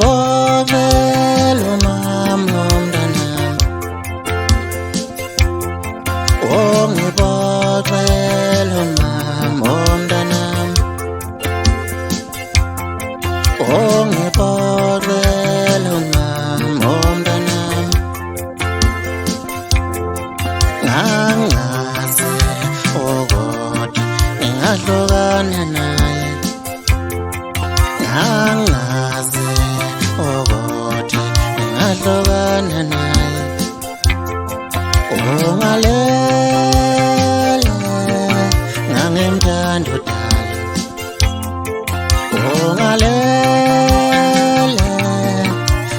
Ungibonela umama womntanami, ungibonela umama womntanami, ungibonela umama womntanami. Ngangazi ukuthi ngingahlukana naye, ngangazi ukuthi ngingahlukana naye. Ungalele ngangimthanda udala, ungalele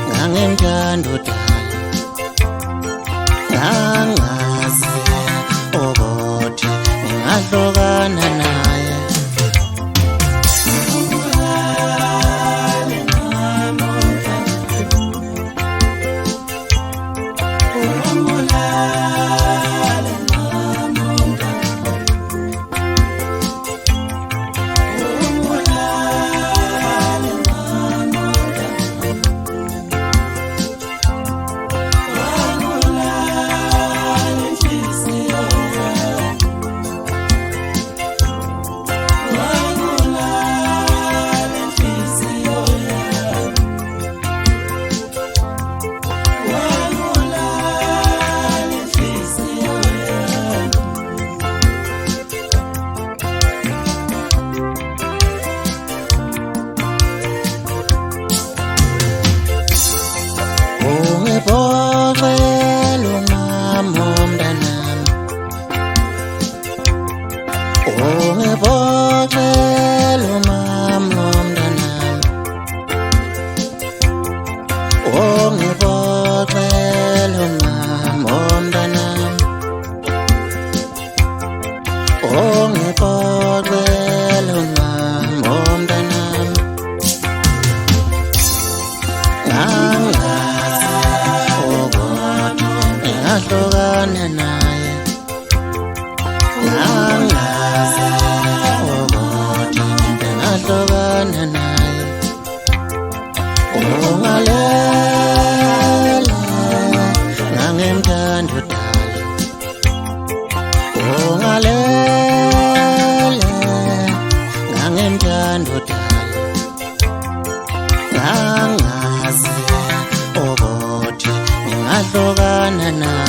ngangimthanda udala. Ngangazi ukuthi ngingahlukana naye. Ungibonela umama womntanami, ungibonela umama womntanami, ungibonela umama womntanami, ungibonela umama womntanami. Ngangazi ukuthi ngingahlukana naye, ngangazi ukuthi ngingahlukana naye. Ungalele ngangimthanda udala, ungalele ngangimthanda udala. Ngangazi ukuthi ngingahlukana naye.